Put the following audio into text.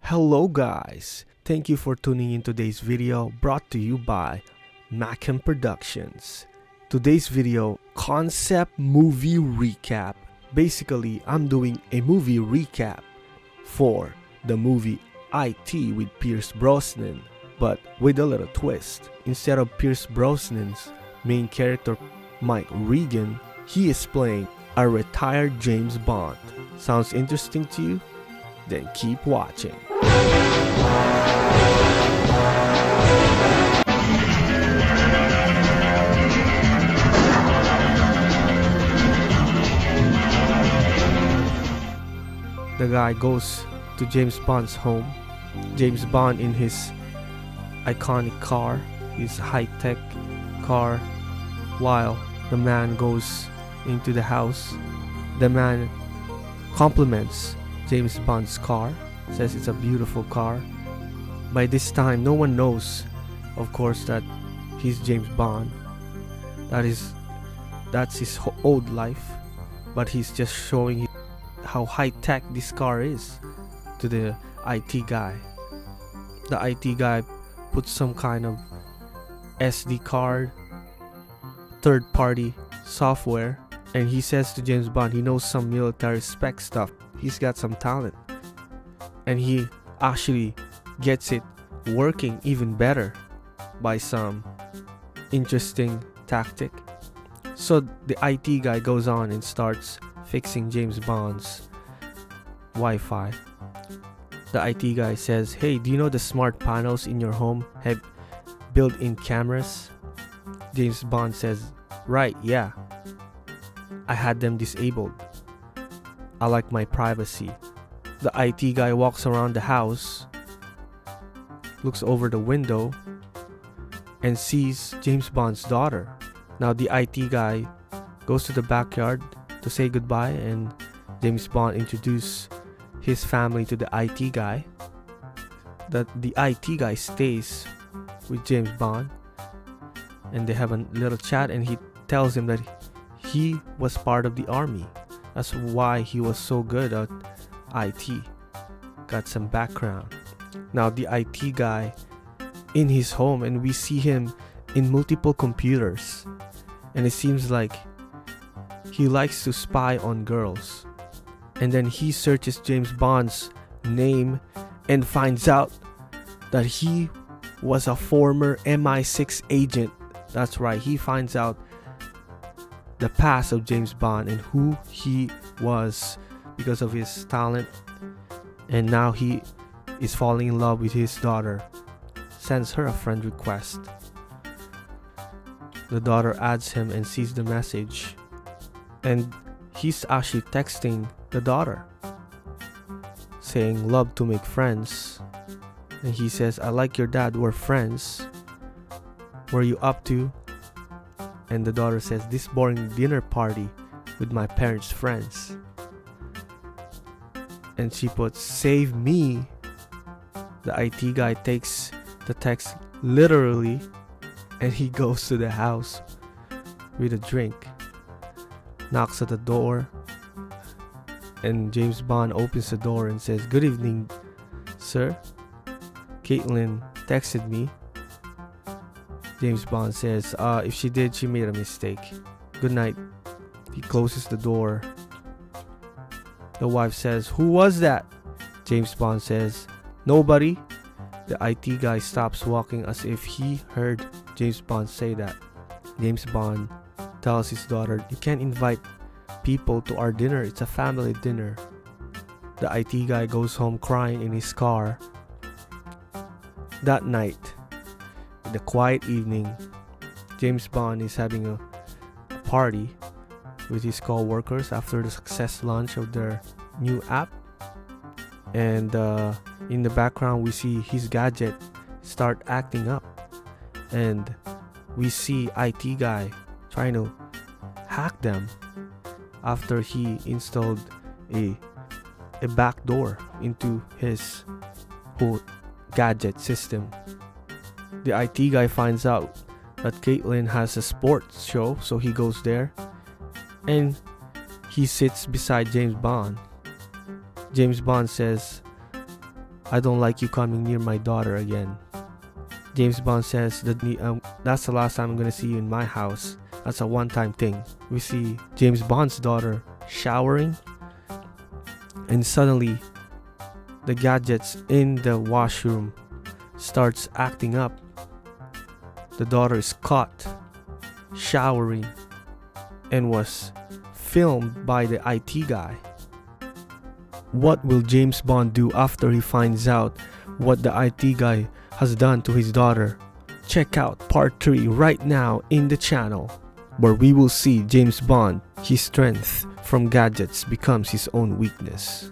Hello guys, thank you for tuning in today's video brought to you by Macam Productions. Today's video, concept movie recap. Basically, I'm doing a movie recap for the movie IT with Pearce Brosnan, but with a little twist. Instead of Pearce Brosnan's main character Mike Regan, he is playing a retired James Bond. Sounds interesting to you? Then keep watching. The guy goes to James Bond's home. James Bond in his iconic car, his high-tech car, while the man goes into the house. The man compliments James Bond's car, says it's a beautiful car. By this time, no one knows, of course, that he's James Bond. That's his old life, but he's just showing how high-tech this car is to the IT guy. The IT guy puts some kind of SD card, third-party software, and he says to James Bond he knows some military spec stuff. He's got some talent, and he actually gets it working even better by some interesting tactic. So the IT guy goes on and starts fixing James Bond's Wi-Fi. The IT guy says, "Hey, do you know the smart panels in your home have built-in cameras?" James Bond says, "Right, yeah. I had them disabled. I like my privacy." The IT guy walks around the house, looks over the window, and sees James Bond's daughter. Now the IT guy goes to the backyard to say goodbye, and James Bond introduces his family to the IT guy. The IT guy stays with James Bond, and they have a little chat, and he tells him that he was part of the army. That's why he was so good at IT. Got some background. Now the IT guy in his home, and we see him in multiple computers, and it seems like he likes to spy on girls. And then he searches James Bond's name and finds out that he was a former MI6 agent. That's right, he finds out the past of James Bond and who he was because of his talent. And now he is falling in love with his daughter. Sends her a friend request. The daughter adds him and sees the message, and he's actually texting the daughter saying, "Love to make friends." And he says, "I like your dad, we're friends. What are you up to?" And the daughter says, "This boring dinner party with my parents' friends." And she puts, "Save me." The IT guy takes the text literally, and he goes to the house with a drink, knocks at the door, and James Bond opens the door and says, "Good evening, sir. Caitlin texted me." James Bond says, "If she did, she made a mistake. Good night." He closes the door. The wife says, "Who was that?" James Bond says, "Nobody." The IT guy stops walking as if he heard James Bond say that. James Bond tells his daughter, "You can't invite people to our dinner. It's a family dinner." The IT guy goes home crying in his car. That night, in the quiet evening, James Bond is having a party with his co-workers after the success launch of their new app. And in the background, we see his gadget start acting up, and we see IT guy trying to hack them after he installed a backdoor into his whole gadget system. The IT guy finds out that Caitlin has a sports show, so he goes there, and he sits beside James Bond. James Bond says, I don't like you coming near my daughter again. James Bond says that that's the last time I'm gonna see you in my house. That's a one-time thing. We see James Bond's daughter showering, and suddenly the gadgets in the washroom starts acting up. The daughter is caught showering and was filmed by the IT guy. What will James Bond do after he finds out what the IT guy has done to his daughter? Check out part 3 right now in the channel, where we will see James Bond, his strength from gadgets becomes his own weakness.